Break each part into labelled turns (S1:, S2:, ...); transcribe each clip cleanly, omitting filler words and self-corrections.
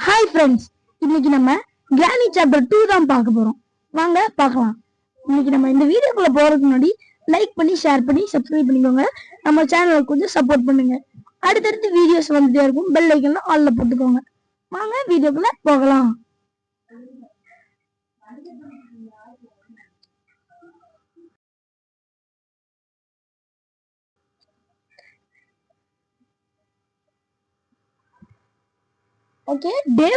S1: Hi friends, இன்னைக்கு நம்ம granny chapter 2 தான் பார்க்க போறோம். வாங்க பார்க்கலாம். இன்னைக்கு நம்ம இந்த வீடியோக்குள்ள போறதுக்கு முன்னாடி லைக் பண்ணி, ஷேர் பண்ணி, சப்ஸ்கிரைப் பண்ணிக்கோங்க. நம்ம சேனலுக்கு கொஞ்சம் சப்போர்ட் பண்ணுங்க. அடுத்தடுத்து வீடியோஸ் வந்துட்டே இருக்கும். பெல் ஐக்கன்ல ஆல்ல போட்டுக்கோங்க. வாங்க வீடியோக்குள்ள போகலாம். ஓகே, டே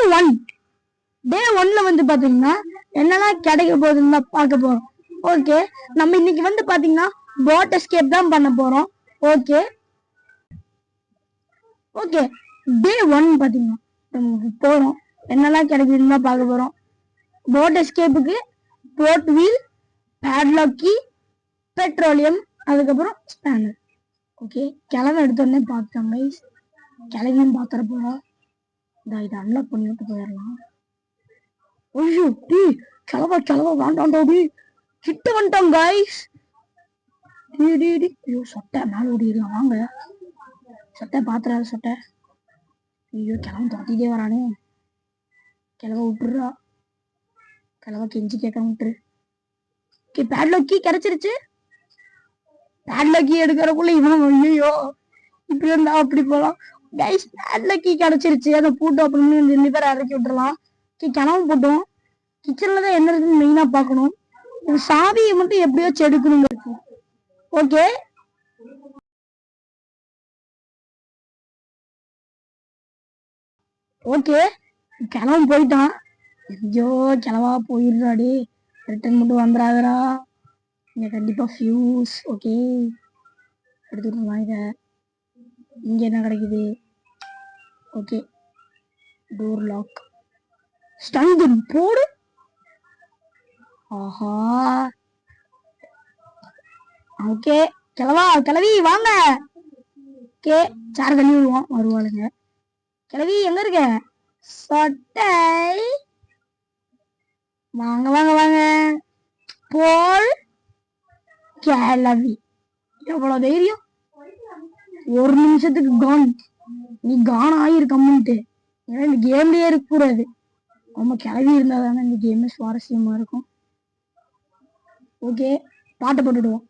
S1: 1ல வந்து பாத்தீங்கன்னா என்னெல்லாம் கிடைக்க போகுதுன்னு தான் பார்க்க போறோம். ஓகே, நம்ம இன்னைக்கு வந்து பாத்தீங்கன்னா போட் எஸ்கேப் தான் பண்ண போறோம். ஓகே ஓகே டே 1 பாத்தீங்கன்னா நம்ம போறோம். என்னெல்லாம் கிடைக்குதுன்னு தான் பார்க்க போறோம். போட் எஸ்கேப்புக்கு boat wheel, padlock key, petroleum, அதுக்கப்புறம் ஸ்பேனர். ஓகே, கிளம்ப எடுத்தோடனே பார்த்தோம் கைஸ். கிளவியும் பாத்திர போறோம். இதை அன்லாக் பண்ணி விட்டு போயிடலாம். ஐயோ டீ கிளவா வேண்டாண்டா டி, கிட்ட வந்துட்டோம் கைஸ். ஐயோ சொட்டை மேல ஓடிடலாம். வாங்க சொட்டை பாத்துறாரு. சொட்டை ஐயோ கிளம்ப தோட்டிட்டே வரானே. கிளவ விட்டுறா, கிளவ கெஞ்சி கேட்க விட்டுரு. பேட்லாக் கீ கிடைச்சிருச்சு. பேட்லாக் கீ எடுக்கிறக்குள்ள இவன் ஐயோ இப்படி இருந்தா அப்படி போலாம் கைஸ். பேட்லாக் கீ கிடைச்சிருச்சு. அதை பூட்டு அப்படின்னு 2 பேரை இறக்கி விட்டுறலாம். கிளம்ப போட்டோம். கிச்சன்ல தான் என்ன இருக்குன்னு மெயினா பார்க்கணும். சாவியை மட்டும் எப்படியோ செடுக்கணும். ஓகே ஓகே கிளம்ப போயிட்டான். ஐயோ கிளவா போயிடுறாடி. ரிட்டர்ன் மட்டும் வந்துடாதரா. இங்க கண்டிப்பா ஃபியூஸ். ஓகே எடுத்துக்கலாம். இதை இங்க என்ன கிடைக்குது? ஓகே டோர் லாக், ஸ்டங்கன் போடு. ஆஹா ஓகே கிளவி வாங்க. ஓகே சார் கழுவி விடுவோம், வருவாளுங்க. கிளவி எங்க இருக்க? சொட்டை வாங்க வாங்க வாங்க. போல் கிளவி எவ்வளவு தைரியம். 1 நிமிஷத்துக்கு கான். நீ கான் ஆயிருக்கம்ட்டு. ஏன்னா இந்த கேம்லயே இருக்க கூடாது. ரொம்ப கிளவி இருந்தா தானே இந்த கேம் சுவாரஸ்யமா இருக்கும். ஓகே பாட்டை போட்டுடுவோம்.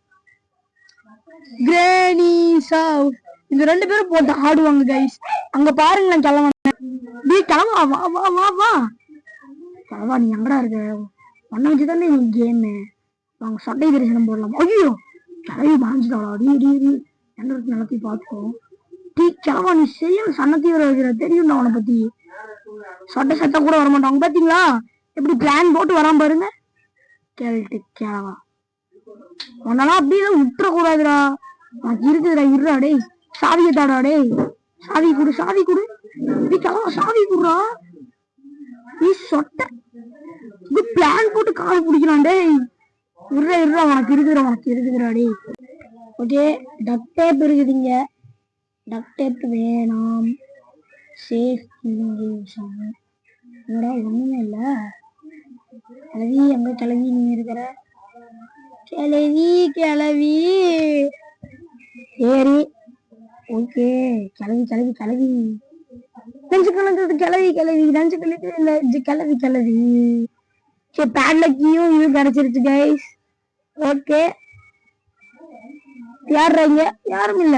S1: Granny Zhao. இந்த 2 பேரும் போட்டு ஆடுவாங்க கைஸ். அங்க பாருங்களேன் கிளம்ப. நீ கிளம்பா, வா வா வா வா கிளவா. நீ எங்கடா இருக்க? ஒன்ன வச்சுதானே நீ கேமு. அவங்க சட்டை தரிசனம் போடலாம். ஐயோ கிளவி பாஞ்சுட்டாளா. அடி அடி அடி என்ன நிலத்தையும் பார்த்துக்கோம். டீ கிளவா, நீ செய்ய சன்னத்தீவிர வைக்கிற தெரியும் அவனை பத்தி. சட்டை கூட வரமாட்டாங்க பாத்தீங்களா? எப்படி பிளான் போட்டு வராம பாருங்க. கேள்ட்டு கிளவா, உன்னால அப்படிதான் விட்டுற கூடாதுடா. உனக்கு இருக்குதுடா. இருடா டே, சாவியை தாடா டே. சாவி குடு, சாவி குடு. நீ கிளவா சாவி குடுறா. நீ சொட்ட பிளான் போட்டு கால் பிடிக்கிறான் டே. இருடா உனக்கு இருக்குதுடா டே. ஓகே டக் டேப் இருக்குதுங்க. டக் டேப் வேணாம். சேஃப் என்னடா ஒண்ணுமே இல்ல. கிளவி எங்க கிளவி? நீ இருக்கிற கிளவி சரி ஓகே. கிளவி நெஞ்சு கலந்தது. கிளவி நெஞ்சு கிளவி. சரி பேட்லக்கியும் இது கிடைச்சிருச்சு கைஸ். ஓகே யாருங்க? யாரும் இல்ல.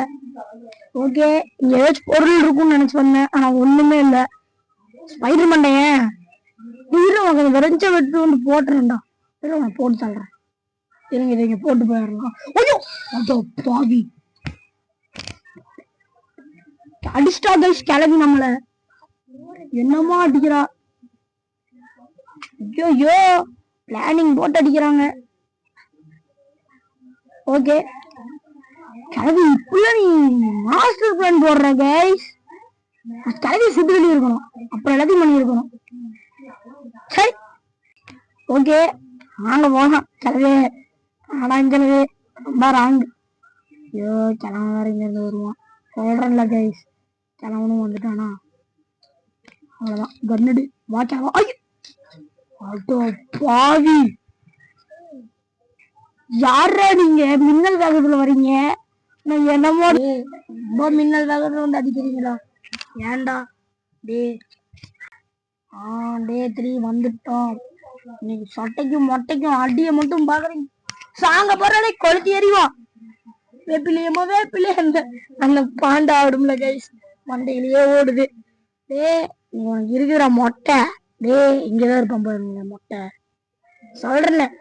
S1: ஓகே இங்க ஏதாச்சும் பொருள் இருக்கும்னு நினைச்சு வந்தேன், ஆனா ஒண்ணுமே இல்ல. ஸ்பைடர் மண்டையன் விரைஞ்ச வெட்டு வந்து போட்டுறேன்டா. நான் போட்டு தள்ளுறேன். இருங்க போட்டு போயிடலாம். ஐயோ அதோ பாவி அடிஸ்டா கைஸ். கிளவி நம்மள என்னமா அடிக்கிறா. ஐயோ பிளானிங் போட்டு அடிக்கிறாங்க. ஓகே கிளவி இப்ப நீ மாஸ்டர் பிளான் போடுற கைஸ். கிளவி சுட்டு வெளியே இருக்கணும், அப்புறம் எல்லாத்தையும் பண்ணி இருக்கணும். சரி ஓகே வாங்க போகலாம். கிளவே ஆனாங்கிழவே ரொம்ப ராங்கு. ஐயோ கிளம்ப வேற இங்க இருந்து வருவான். சொல்றேன்ல கைஸ், கிளவனும் வந்துட்டானா அவ்வளவுதான். கன்னடு வா கிளவா. ஐயோ பாவி யாரா நீங்க? மின்னல் வேகத்துல வரீங்க. நான் என்னமோ ரொம்ப மின்னல் வேகத்துல வந்து அடிக்கிறீங்களா? ஏன்டா டே டே 3 வந்துட்டோம். இன்னைக்கு சொட்டைக்கும் மொட்டைக்கும் அடிய மட்டும் பாக்குறீங்க. சாங்க போறாலே கொளுத்தி எறிவான். வேப்பிலையமோ வேப்பிலே அந்த பாண்டா ஆடும்ல கைஸ், மண்டையிலேயே ஓடுது. டே உனக்கு இருக்கிற மொட்டை, டே இங்கதான் இருப்பான் பாருங்க மொட்டை. சொல்றேன்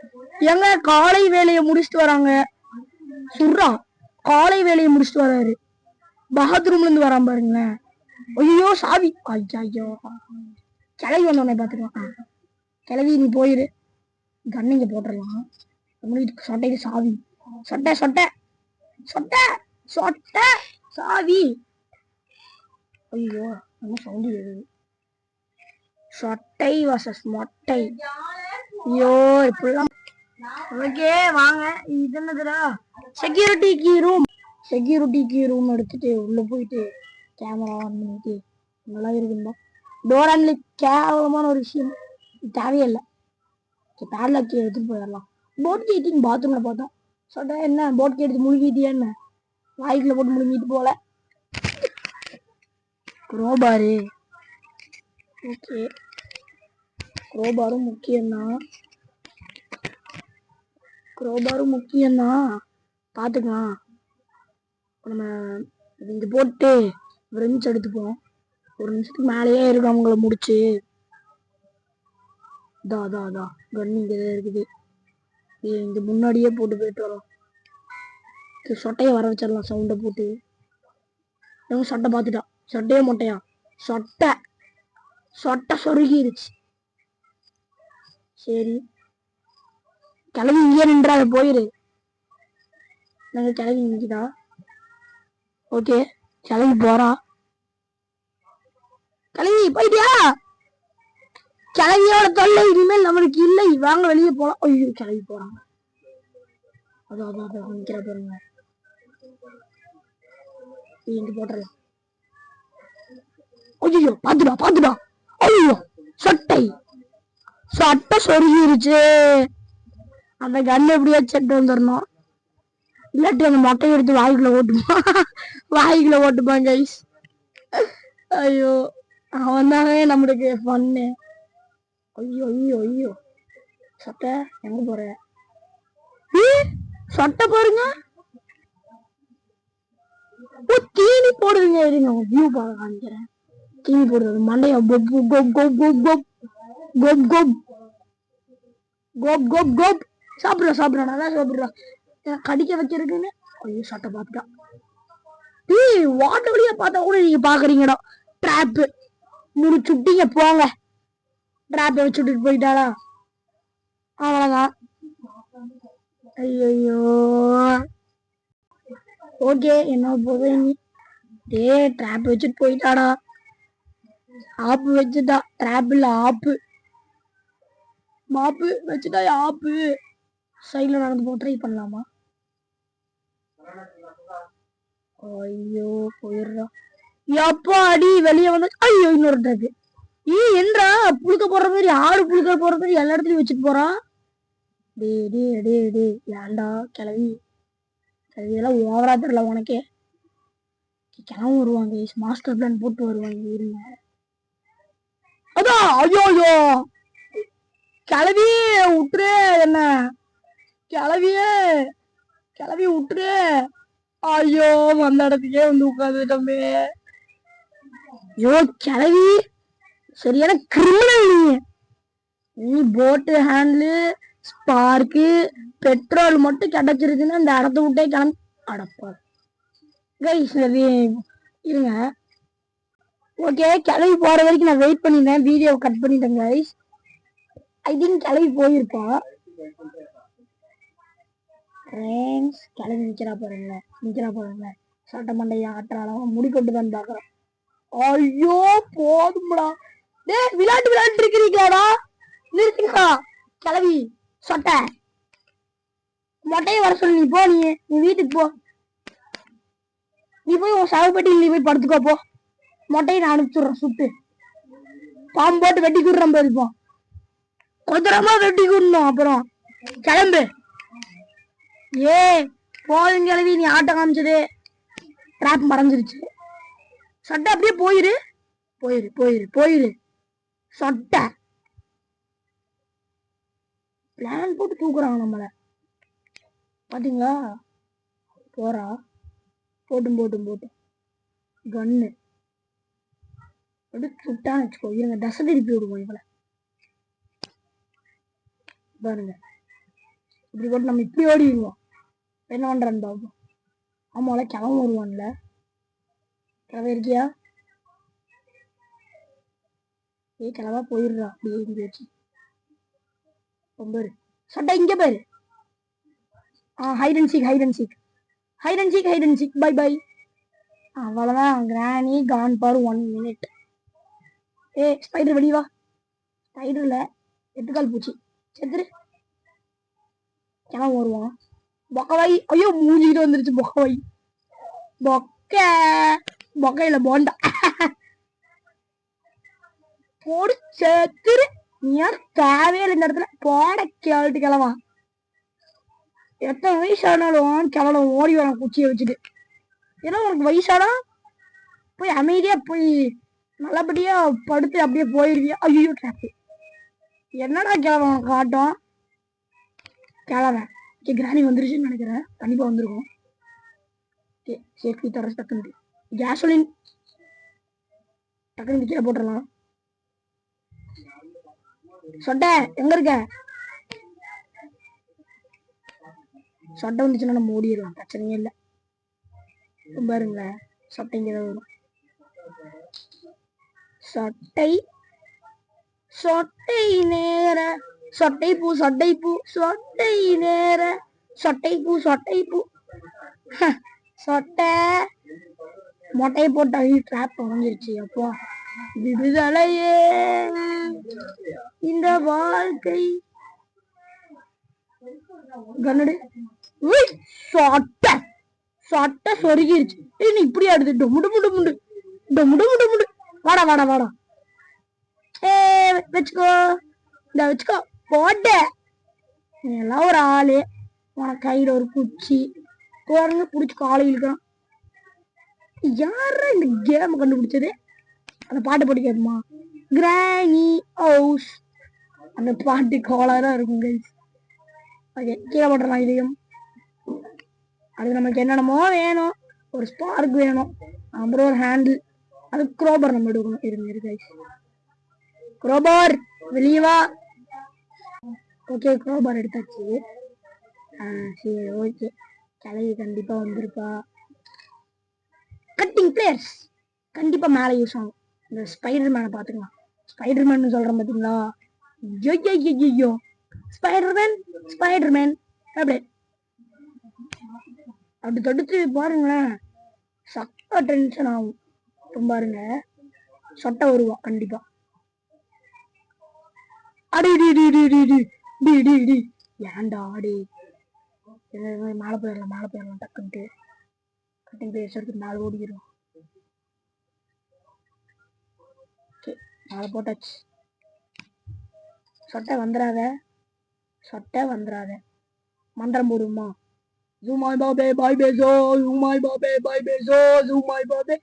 S1: எங்க காலை வேலையை முடிச்சுட்டு வராங்க. சுர்ரா காலை வேலையை முடிச்சுட்டு வராரு. பாத்ரூம்ல இருந்து வரான் பாருங்களேன். ஐயோ சாவி, ஐயோ கிளவி வந்தோடனே பாத்துக்கலாம். கிளவி நீ போயிரு, கண்ணிங்க போட்டுடலாம். சொட்டைக்கு சாவி, சொட்டை சொட்டை சொட்டை சொட்டை சாவி. ஐயோ என்ன சவுண்ட் எழுது. சொட்டை வர்சஸ் மொட்டை. ஐயோ இப்படிலாம். ஓகே வாங்க, இது என்னதுடா, security key room. Security key room எடுத்துட்டு உள்ள போயிட்டு கேமரா ஆன் பண்ணிட்டு நல்லா இருக்கும்பா. டோர் அன்லி கேவலமான ஒரு விஷயம், தேவையில்லை. பேட்லாக் எடுத்துட்டு போயிடலாம். போட் கீட்டிங் பாத்ரூம்ல பார்த்தோம். சொட்டா என்ன போட் கீ எடுத்து முழுகிட்டியா என்ன? வாய்க்குள்ள போட்டு முழுங்கிட்டு போல. க்ரோபாரு, ஓகே க்ரோபாரும் முக்கியம்தான், க்ரோபாரும் முக்கியம்தான், பார்த்துக்கலாம். நம்ம இங்க போட்டு ஒரு நிமிஷம் எடுத்துப்போம். ஒரு நிமிஷத்துக்கு மேலேயே இருக்கும் அவங்கள முடிச்சு. கன் இங்கே இருக்குது. இங்க முன்னாடியே போட்டு போயிட்டு வரோம். சொட்டையை வர வச்சிடலாம் சவுண்டை போட்டு. சொட்டை பார்த்துட்டா, சொட்டையே மொட்டையா, சொட்டை சொட்டை சொருகிருச்சு. சரி கிளவி இங்கே நின்றாத, போயிரு. நாங்க கிளவி நிற்கிதா? ஓகே கிளவி போறா. கிளவி போயிட்டியா? கிளவியோட தொல்லை இனிமேல் நம்மளுக்கு இல்லை, வாங்க வெளியே போலாம். ஐயோ கிளவி போறாங்க. அதான் நிக்கிற பாருங்க. இங்க போட்டுடலாம். ஐயோ பாத்துடா. ஐயோ சொட்டை சொட்டை சொருகிருச்சு. அந்த கண்ணு எப்படியா செட்டு வந்துடணும், இல்லாட்டி அந்த மொட்டையை எடுத்து வாய்க்குள்ள ஓட்டுப்பான் கைஸ். ஐயோ அவன் தானே நம்மளுக்கு பண்ணு. ஐயோ சொட்டை எங்க போற? சொட்டை பாருங்க, தீனி போடுதுங்க. இருங்க வியூ பார்க்க காமிக்கிறேன். தீனி போடுறது மண்டையா கோப். சாப்பிடுறா நல்லா சாப்பிடுறா. கடிக்க வச்சிருக்குன்னு. ஐயோ சட்டை பார்த்துட்டா. வாட்டர் வழியா பார்த்தா கூட நீங்க பாக்குறீங்கடா. டிராப்பு முடிச்சுட்டீங்க போங்க. டிராப்பை வச்சுட்டு போயிட்டாளா, அவ்வளவுதான். ஐயோ ஓகே என்ன போதும். டிராப் வச்சுட்டு போயிட்டாடா. ஆப்பு வச்சுட்டா, டிராப் இல்ல ஆப்பு, மாப்பு வச்சுட்டா ஆப்பு. சைட்ல நடந்து போ, ட்ரை பண்ணலாமா? ஐயோ போயிடுறா. எப்போ அடி வெளியே வந்து. ஐயோ இன்னொரு ட்ராப். என்றா புழுக்க போற மாதிரி, ஆடு புழுக்க போற மாதிரி எல்லா இடத்துலயும் வச்சுட்டு போறான். டே ஏண்டா கிளவி, இதெல்லாம் ஓவரா தெரியல உனக்கே. கிளம்பி வருவாங்க, மாஸ்டர் பிளான் போட்டு வருவாங்க. இருங்க அதான். ஐயோ கிளவி விட்டுரு, என்ன கிளவி விட்டுரு. ஐயோ வந்த இடத்துக்கே வந்து உட்காந்துட்டோமே. ஐயோ கிளவி சரியான கிரிமினல். நீ போட்டு ஹேண்ட்லு ஸ்பார்க்கு பெட்ரோல் மட்டும் கிடைச்சிருச்சுன்னா இந்த இடத்த விட்டே கிளம்பி. அடப்பா கைஸ் இருங்க. ஓகே கிளவி போற வரைக்கும் நான் வெயிட் பண்ணிட்டேன், வீடியோ கட் பண்ணிட்டேன் கைஸ். ஐ திங்க் கிளவி போயிருப்பா. கிளவி நிக்கிறா பாருங்க. சட்ட மண்டையா ஆட்டுறாலும் முடிக்கொண்டு தான் பாக்குறேன். ஐயோ போதும்டா. விளையாட்டு இருக்கிறீங்களாடா, நிறுத்துங்கடா. கிளவி சொட்டை மொட்டையை வர சொல்லி நீ போ. நீ வீட்டுக்கு போ. நீ போய் உன் சவப்பட்டியில் நீ போய் படுத்துக்கோ போ. மொட்டையை நான் அனுப்பிச்சுடுறேன் சுட்டு. பாம்பு போட்டு வெட்டி கூடுறோம் போயிருப்போம். கொதரமா வெட்டி கூடணும். அப்புறம் கிளம்பு. போதும் கிளவி, நீ ஆட்ட காமிச்சது. டிராப் மறைஞ்சிருச்சு. சட்டை அப்படியே போயிரு. போயிரு போயிரு போயிரு. சொட்ட பிளான் போட்டு தூக்குறாங்க நம்மள பாத்தீங்களா? போறா. போட்டும் போட்டும் போட்டும் கன்னு அப்படி சுட்டான்னு வச்சுக்கோ. இருங்க தசை திருப்பி விடுவோம் இவளை பாருங்க. இப்படி போட்டு நம்ம இப்படி ஓடிடுவோம். என்ன பண்றான்னு பார்ப்போம். ஆமால கிளம்ப வருவான்ல. கிளம்ப இருக்கியா? கிளவா போயிடுறா. அப்படியே இங்க வச்சு பாரு. சட்டை இங்க பாரு. Hide and seek hide and seek hide and seek hide and seek. Bye bye. அவ்வளவுதான். Granny gone for 1 minute. Spider வெளியே வா. ஸ்பைடர்ல 8 கால் பூச்சி செத்துரு. கிளம்ப வருவான். பொக்கவாய். ஐயோ மூஞ்சிக்கிட்டு வந்துருச்சு பொக்கவாய். பொக்கையில போண்டா போடு செத்துரு. ஏன் தேவையில்லை இந்த இடத்துல போட கேள்ட்டு கிளவா. எத்தனை வயசானாலும் கிளம்ப ஓடி வரான் குச்சியை வச்சுட்டு. ஏன்னா உனக்கு வயசானா போய் அமைதியா போய் நல்லபடியா படுத்து அப்படியே போயிருவியா? ஐயோ டிராஃபி. என்னடா கிளவன் காட்டும் கிளவன். கிராணி வந்துருச்சுன்னு நினைக்கிறேன். கண்டிப்பா வந்திருக்கும். சேஃப்டி தர டக்குன்னு கேசோலின் டக்குன்னு கீழே போட்டுடலாம். சொட்ட எங்க இருக்க? சொட்டை வந்துச்சுன்னா நம்ம ஓடிடுவோம். பிரச்சனையே இல்லை. பாருங்க சொட்டை இங்கதான் வரும். சொட்டை சொட்டை நேர சொட்டை பூ சொட்டை பூ சொட்டை நேர சொட்டை பூ சொட்டை பூ. சொட்டை மொட்டையை போட்டா ட்ராப் வாங்கிருச்சு. அப்போ விடுதலையே இந்த வாழ்க்கை. கண்ணடு சொட்டை சொட்டை சொருகிருச்சு. நீ இப்படி ஆடுது. முடு முடு முடு முடு முடு முடு. வாடா வாடா வாடா. வச்சுக்கோ இந்த வச்சுக்கோ போட்ட. எல்லாம் ஒரு ஆளு. உனக்கு கையில ஒரு குச்சி போறங்க புடிச்சு காலை இழுக்கிறான். யாரா இந்த கேம் கண்டுபிடிச்சது? அந்த பாட்டு போட்டு கேட்போமா? Granny house. அந்த பாட்டு கோளாரா இருக்கும் கைஸ். ஓகே கீழே போட்டுடலாம் இதையும். அது நமக்கு என்னென்னமோ வேணும். ஒரு ஸ்பார்க் வேணும். அப்புறம் ஒரு ஹேண்டில். அது குரோபர் நம்ம எடுக்கணும். இருங்க கைஸ். குரோபர் வெளியே வா. ஓகே குரோபர் எடுத்தாச்சு. சரி ஓகே. கிளவி கண்டிப்பா வந்திருப்பா. கட்டிங் பிளேயர்ஸ் கண்டிப்பா மேலே யூஸ் ஆகும். இந்த ஸ்பைடர் மேனை பாத்துக்கலாம். ஸ்பைடர் மேன் சொல்றேன் பாத்தீங்களா? ஐயோ ஸ்பைடர்மேன் ஸ்பைடர்மேன் அப்படி அப்படி தடுத்து பாருங்களேன். சக்கா டென்ஷன் ஆகும். இப்போ பாருங்க சொட்டை வருவான் கண்டிப்பா. அடி டி டி டி டி டி டி டி. ஏன்டா அடி. மேலே போயிடலாம் டக்குன்ட்டு. கட்டிங் பிளேயர்ஸ் எடுத்து மேலே ஓடிக்கிறோம். ஓகே மேலே போட்டாச்சு. சொட்டை வந்துடாத. மந்திரம் போடுமா? ஜூமாய் பாபே பாய் பேசோ ஜூமாய் பாபே பாய் பேசோ ஜூமாய் பாபே.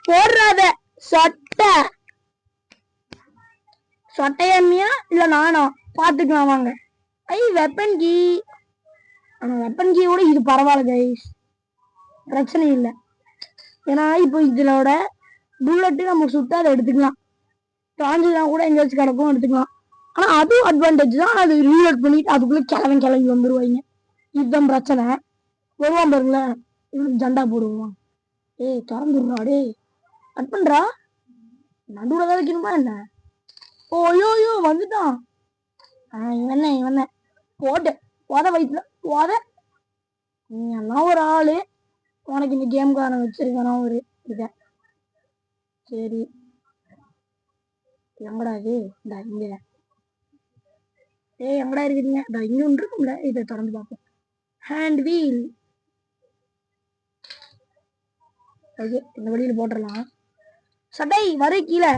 S1: போடுறாத சொட்டையம்மியா இல்ல நானா பாத்துக்கலாம் வாங்க. Weapon key. ஆனா வெப்பன் கீயோட இது பரவாயில்ல கைஸ். பிரச்சனை இல்லை. ஏன்னா இப்போ இதோட புல்லட்டு நம்ம சுட்டு அதை எடுத்துக்கலாம். டிரான்ஸ்லாம் கூட எங்கேயாச்சும் கிடக்கும் எடுத்துக்கலாம். ஆனா அதுவும் அட்வான்டேஜ் தான். அது ரீலோட் பண்ணிட்டு அதுக்குள்ள கிளம்பி வந்துருவாங்க. இதுதான் பிரச்சனை. வருவான் பாருங்களேன். இவனுக்கு ஜண்டா போடுவான். திறந்துடுறா. கட் பண்றா. நடுவுல தான் வைக்கணுமா என்ன? ஓயோயோ வந்துட்டான். இவன் போட்டு வயிற்றுல நீ எல்லாம் ஒரு ஆளு. உனக்கு இந்த கேம்காரன் வச்சிருக்கானா ஒரு இத. சரி எங்கடா இது? இந்த இங்க எங்கடா இருக்குதுங்க? இங்க ஒன்று இருக்கும்ல. இதை திறந்து பார்ப்போம். Hand wheel. இந்த வழியில போட்டுடலாம். சட்டை வர கீழே.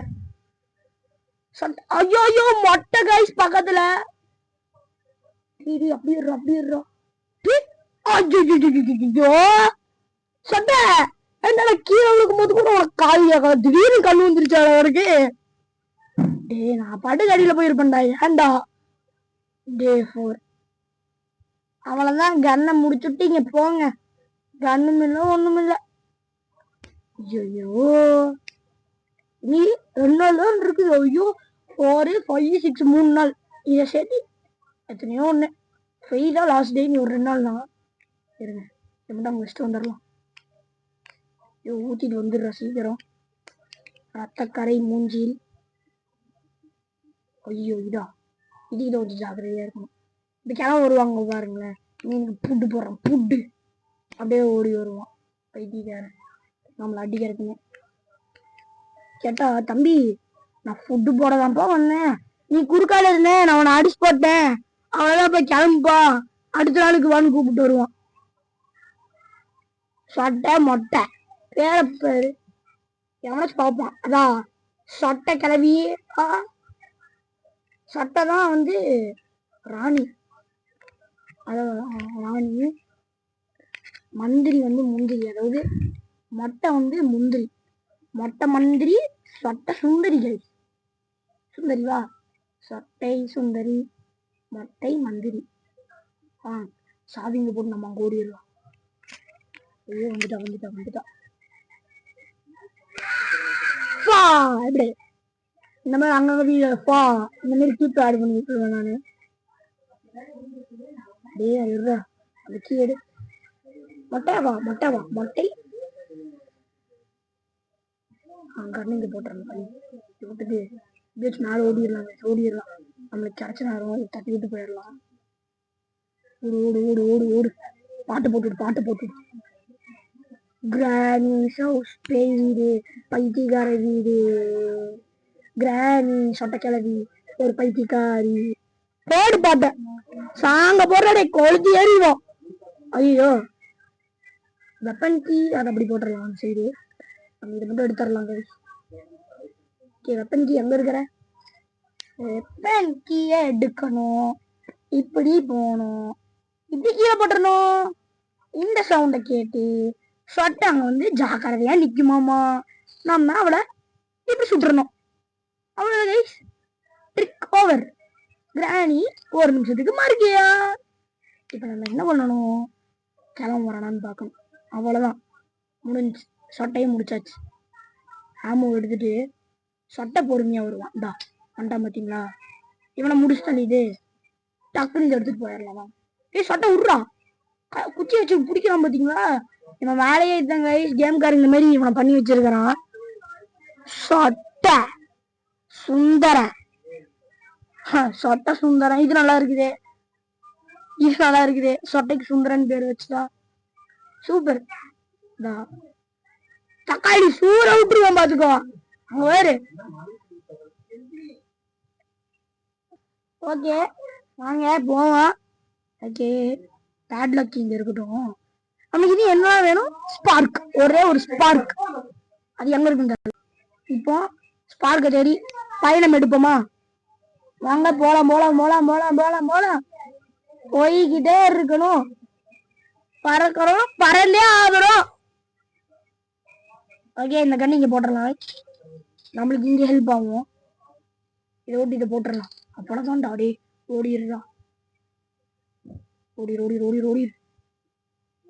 S1: ஐயோ மொட்டை கைஸ் பக்கத்துல. அப்படியே சட்டை என்னால கீழே விழுக்கும் போது கூட உனக்கு காலியாக திடீர்னு கண்ணு வந்துருச்சா அவருக்கு. டே நான் பாட்டு கடியில போயிருப்பேன்டா. ஏன்டா டே 4 அவ்வளவுதான். கண்ணை முடிச்சுட்டு இங்க போங்க. கண்ணும் இல்ல ஒண்ணும் இல்ல. ஐயோ நீ 2 நாள் தான் இருக்குது. ஐயோ 4 5 6 3 நாள் இதை சேர்த்து எத்தனையோ ஒண்ணு ஃபெயிலா லாஸ்ட் டே. நீ ஒரு 2 நாள் தான் இருங்க. எப்படா முடிச்சுட்டு வந்துடலாம். ஐயோ ஊத்திட்டு வந்துடுற சீக்கிரம். ரத்தக்கரை மூஞ்சில். ஐயோ இதா இதுக்கிட்ட கொஞ்சம் ஜாக்கிரதையா இருக்கணும். இந்த கிளம்ப வருவாங்க பாருங்களேன். மீனுக்கு புட்டு போடுறான். புட்டு அப்படியே ஓடி வருவான் பைத்தியக்காரன் நம்மளை அடிக்கிறதுக்குன்னு. கேட்டா தம்பி நான் ஃபுட்டு போடதான்ப்பா வந்தேன், நீ குறுக்கால இருந்தேன், நான் அவனை அடிச்சு போட்டேன், அவனதான் போய் கிளம்புப்பா, அடுத்த நாளுக்கு வான்னு கூப்பிட்டு வருவான். சொட்டை மொட்டை பேர பேரு எவனாச்சும் பார்ப்பான். அதான் சொட்டை கிளவி. சொட்டை தான் வந்து ராணி. அதான் ராணி. மந்திரி வந்து முந்திரி. அதாவது மொட்டை வந்து முந்திரி. மொட்டை மந்திரி. சொட்டை சுந்தரிகள். சுந்தரிவா சொட்டை சுந்தரி மொட்டை மந்திரி. சாவிங்க போட்டு நம்ம அங்க ஓடிடலாம். ஐயோ வந்துட்டா. எப்படி இந்த மாதிரி அங்கங்க வீப்பா இந்த மாதிரி கீப் ஆட் பண்ணி விட்டுருவேன் நானு. டே அந்த கீ எடு. மொட்டைவா மொட்டை கண்ணு இங்க போட்டுறேன். விட்டுட்டு பீச் மேலே ஓடிடலாம். நம்மளுக்கு கிடைச்ச நேரம் தட்டி விட்டு போயிடலாம். ஓடு பாட்டு போட்டு கிரானி ஹவுஸ் பேய் வீடு, பைத்தியக்கார வீடு, கிரானி சொட்டக்கிழவி ஒரு பைத்தியக்காரி. போடு பாட்ட சாங்க போடுறே கொளுத்தி ஏறிடும். ஐயோ வெப்பன் கீ அதை அப்படி போட்டுடலாம். சரி நம்ம இதை மட்டும் எடுத்துடலாம். வெப்பன் கீ எங்க இருக்கிற? வெப்பன் கீயை எடுக்கணும். இப்படி போகணும். இப்படி கீழே போட்டுறணும். இந்த சவுண்டை கேட்டு சொட்டை அங்க வந்து ஜாக்கிரதையா நிக்குமாமா. நம்ம அவளை இப்படி சுட்டுறணும். அவ்வளவு ட்ரிக் ஓவர். கிராணி 1 நிமிஷத்துக்கு மாறுகியா. இப்ப நம்ம என்ன பண்ணணும்? கிளம்ப வரானான்னு பார்க்கணும். அவ்வளவுதான் முடிஞ்சு. சொட்டையும் முடிச்சாச்சு. ஆமோ எடுத்துட்டு சொட்டை பொறுமையா வருவான். இந்தா வந்துட்டான் பாத்தீங்களா. இவனை முடிச்சுட்டான். இது டக்குன்னு எடுத்துட்டு போயிடலாமா. சொட்டை விட்றா. குச்சி வச்சு பிடிக்கிறான் பாத்தீங்களா. இவன் வேலையே இதுதாங்க. கேம்காரன் இந்த மாதிரி இவனை பண்ணி வச்சிருக்கிறான். சொட்டை சுந்தரன். சொட்டை சுந்தரன். இது நல்லா இருக்குதே. சொட்டைக்கு சுந்தரன் பேர் வச்சுதா. சூப்பர். தக்காளி சூற விட்டுருவான் பாத்துக்கோ. அங்க வேறு. ஓகே வாங்க போவோம். ஓகே பேட்லக் இங்க இருக்கட்டும். நமக்கு இது என்ன வேணும்? ஸ்பார்க். ஒரே ஒரு ஸ்பார்க். அது எங்க இருக்குங்க? இப்போ ஸ்பார்க்க தேடி பயணம் எடுப்போமா. வாங்க போலாம். போய்கிட்டே இருக்கணும். பறக்கிறோம். பறந்தே ஆகணும். ஓகே இந்த கண்ணு இங்க போட்டுடலாம். நம்மளுக்கு இங்க ஹெல்ப் ஆகும். இதை ஓட்டி இதை போட்டுடலாம். அப்பதான் தான் டாடி ஓடிடுறான். ஓடி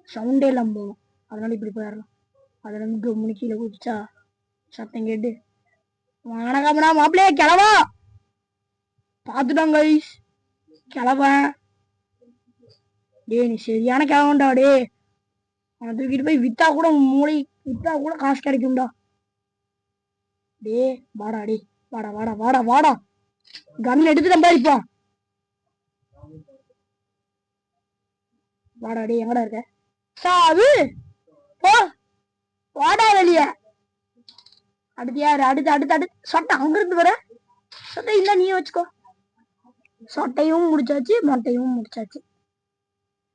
S1: சவுண்டே இல்லாம போகும். அதனால இப்படி போயிடலாம். அதுல இருந்து கம்முனு கீழே குதிச்சா சத்தம் கேட்டு வணக்கம்னா மாப்பிள்ளைய கிளவா பாத்துட்டாங்க. கிளவன் டே நீ சரியான கிளவன்டா. டே அவனை தூக்கிட்டு போய் வித்தா கூட மூளை வித்தா கூட காசு கிடைக்கும்டா. டே வாடா. டே வாடா. கன் எடுத்து நம்ம இப்போ வாடா. டே எங்கடா இருக்க? சாவு போ வாடா வெளிய. அடுத்து யாரு? அடுத்து சொட்டை அங்க இருந்து வர. சொட்டை இல்ல நீ வச்சுக்கோ. சொட்டையும் முடிச்சாச்சு மொட்டையும் முடிச்சாச்சு.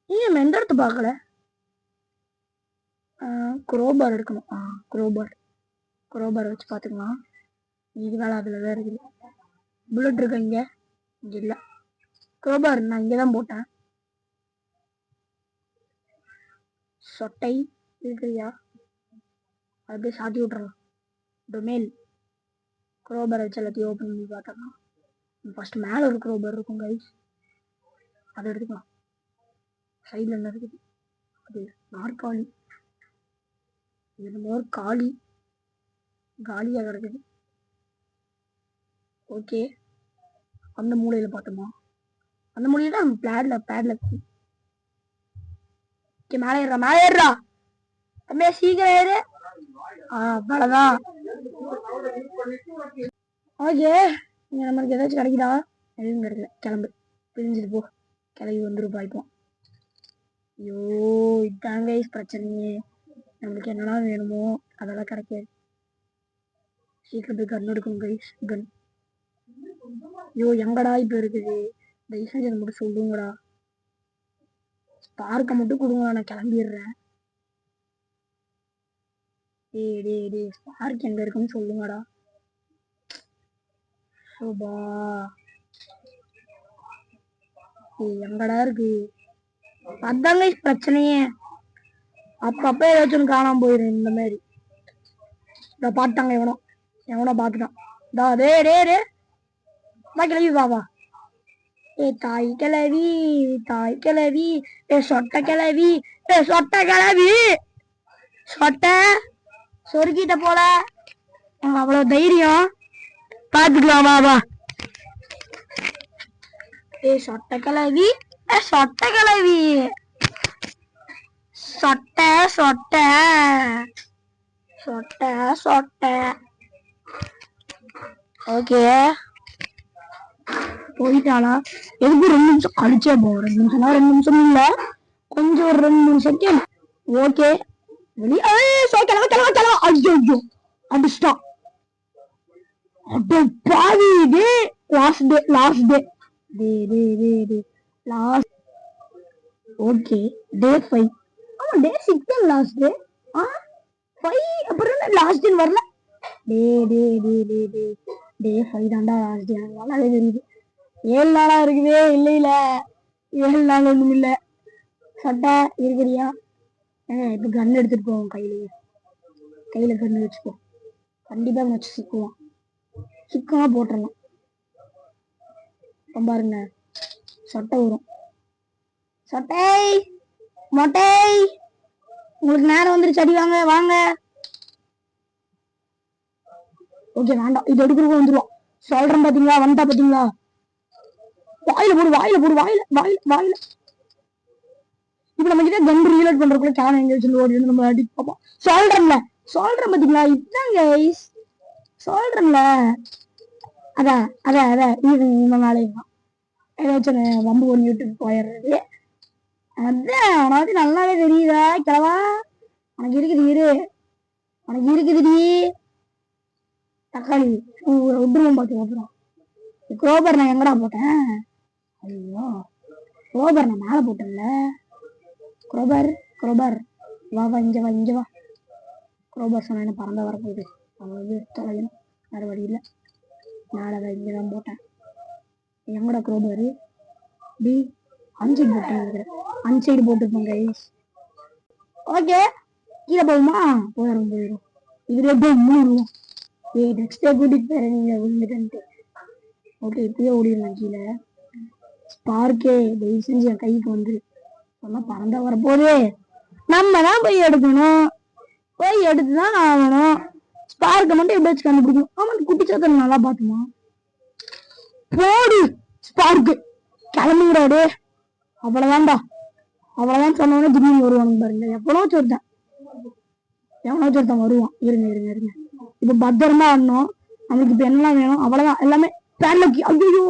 S1: நீ எந்த இடத்து பார்க்கல. குரோபார் எடுக்கணும். குரோபார் வச்சு பாத்துக்கலாம். இது வேலை அதுலதான் இருக்குது. புல்லட் இருக்க இங்க இல்ல. குரோபார் நான் இங்கதான் போட்டேன். சொட்டை இருக்கிறியா? அப்படியே சாத்தி விட்டுறலாம். டொமேல் க்ரோபர் வச்சு எல்லாத்தையும் ஓப்பன் பண்ணி பார்த்தோம்னா ஃபர்ஸ்ட் மேலே ஒரு க்ரோபர் இருக்கும் கைஸ், அதை எடுத்துக்கலாம். சைடில் என்ன இருக்குது? அது நாற்காலி. இது நம்ம ஒரு காலியாக கிடக்குது. ஓகே, அந்த மூலையில் பார்த்தோமா? அந்த மூலையில பேட்ல ஓகே, மேலே ஏறா தம்பியா, சீக்கிரம் ஏறு. அவ்வளோதான். ஓகே, இங்கே நம்மளுக்கு ஏதாச்சும் கிடைக்குதா? எதுவும் கிடைக்கல. கிளம்பு, பிரிஞ்சுட்டு போ. கிளம்பி வந்துருப்பா இப்போ. ஐயோ, இதாங்க பிரச்சனையே. நம்மளுக்கு என்னெல்லாம் வேணுமோ அதெல்லாம் கிடைக்காது. சீக்கிரம் போய் கன் எடுக்கணும் கைஸ். கன் ஐயோ எங்கடா இப்போ இருக்குது? தயவு செஞ்சு அதை மட்டும் சொல்லுங்கடா. ஸ்பார்க்கை மட்டும் கொடுங்க, நான் கிளம்பிடுறேன். டே ஸ்பார்க் எங்க இருக்குன்னு சொல்லுங்கடா. சோபா எங்கடா இருக்கு? அதாங்க பிரச்சனையே. அப்பப்ப ஏதாச்சும் ஒன்று காணாம போயிடும். இந்த மாதிரி இதை பார்த்தாங்க, எவனோ பார்த்துட்டான். டே கிளவி பாபா. தாய் கிளவி சொட்ட கிளவி சொட்ட சொருக்கிட்ட போல. அவ்வளவு தைரியம், பாத்துக்கலாம் பாபா. சொட்ட கிளவி சொட்ட. ஓகே, போயிட்டாளா? எதுக்கு 2 நிமிஷம் கழிச்சே போகும்? 2 நிமிஷம்னா 2 நிமிஷம் இல்ல, கொஞ்சம் ஒரு 2-3 செகண்ட். ஓகே, வெளியே ஐயோ அடிச்சிட்டான். பாவி, டே லாஸ்ட் டே. ஓகே, டே 5. ஆமா, டே 6 தான் லாஸ்ட் டே. 5 அப்புறம் லாஸ்ட் டே வரல. டே 5 தான்டா லாஸ்ட் டே. நல்லாவே தெரியுது. 7 நாளா இருக்குதே. இல்ல 7 நாள் ஒண்ணும் இல்ல. சட்டை இருக்கிறியா? இப்ப கன் எடுத்துட்டு போவோம். கையில கன் வச்சுப்போ. கண்டிப்பா வச்சு சிக்கமா போட்டுடலாம். பாருங்க, சட்டை வரும். சட்டை மொட்டை, உங்களுக்கு நேரம் வந்துருச்சு. அடி வாங்க. ஓகே, வேண்டாம். இது எடுக்கிறதுக்கு வந்துருவோம். சொல்றேன் பாத்தீங்களா? வந்துட்டா பாத்தீங்களா? வாயில போடு. இப்ப நம்ம கிட்ட கன் ரீலோட் பண்றதுக்குள்ள கேன் எங்க வச்சு ஓடி வந்து நம்ம அடிக்க பார்ப்போம். சொல்றேன் பாத்தீங்களா? இதுதான் கைஸ் சொல்றேன்ல. அதான் இந்த நாளைக்கு ஏதாச்சும் வம்பு பண்ணி விட்டு போயிடுறது. அதான் நல்லாவே தெரியுதா கிழவா? உனக்கு இருக்குதுடி தக்காளி. விட்டுருவோம் பார்த்து ஓட்டுறோம். குரோபர் நான் எங்கடா போட்டேன்? ஐயோ, குரோபர் நான் மேலே போட்டேன்ல. குரோபர் வா இங்க வா. குரோபர் சொன்ன என்ன பறந்த வரப்போகுது. அவன் தொலையும், வேற வழி இல்லை. மேலே இங்கதான் போட்டேன். எங்கடா குரோபர்? அன்சைடு போட்டுருப்போம் கைஸ். ஓகே, கீழே போகுமா? போயிடும். இதுல போய் மூடுவோம். நெக்ஸ்ட் டே கூட்டிட்டு போயிடுறேன். நீங்க விழுந்துட்டு ஓகே, இப்பயே ஓடிடலாம் கீழே. ஸ்பார்க்கே தயவு செஞ்சு என் கைக்கு வந்து சொன்னா பறந்தா வரப்போதே. நம்ம தான் போய் எடுக்கணும். போய் எடுத்துதான் ஆகணும். ஸ்பார்க்கை மட்டும் எப்படி வச்சு கண்டுபிடிக்கணும்? ஆமா, குட்டி சாத்தனை நல்லா பார்த்துமா. போடு ஸ்பார்க்கு, கிளம்புங்கிறாடு. அவ்வளவுதான் சொன்னோன்னே திடீர்னு வருவானுங்க பாருங்க. எவ்வளோ ஒருத்தன் வருவான். இருங்க. இப்ப பத்திரமா ஆடணும். நம்மளுக்கு இப்ப என்னெல்லாம் வேணும்? அவ்வளவுதான், எல்லாமே பேட்லக்கி. ஐயோ,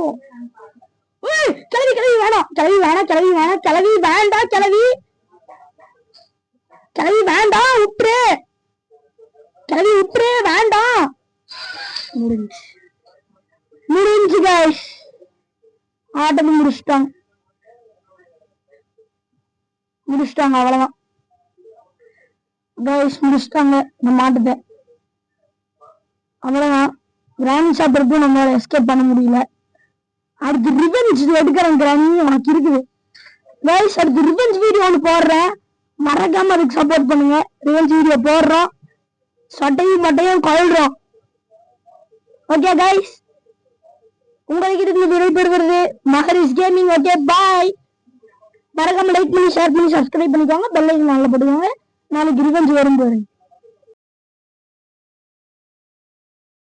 S1: கிளவி வேண்டாம். விட்டுரு வேண்டாம். முடிஞ்சு கைஸ், ஆட்டமும் முடிச்சிட்டாங்க. அவ்வளவுதான் கைஸ், முடிச்சிட்டாங்க நம்ம ஆட்டத்தை. அவ்வளவுதான், கிராண்ட் சாப்பிட்றதுக்கு நம்மளால எஸ்கேப் பண்ண முடியல. அடுத்து ரிவெஞ்ச் எடுக்கிறேன். கிராணி உனக்கு இருக்குது கைஸ். அடுத்து ரிவெஞ்ச் வீடியோ ஒன்று போடுறேன், மறக்காம அதுக்கு சப்போர்ட் பண்ணுங்க. ரிவெஞ்ச் வீடியோ போடுறோம். சொட்டையும் மட்டையும் கொள்றோம். ஓகே கைஸ், உங்களுக்கு இருந்து விடைபெறுகிறது மகரிஷ் கேமிங். Okay bye. மறக்காம லைக் பண்ணி ஷேர் பண்ணி சப்ஸ்கிரைப் பண்ணிக்கோங்க. பெல் ஐக்கன் நல்லா போட்டுக்கோங்க. நாளைக்கு ரிவெஞ்ச் வரும் பாருங்க.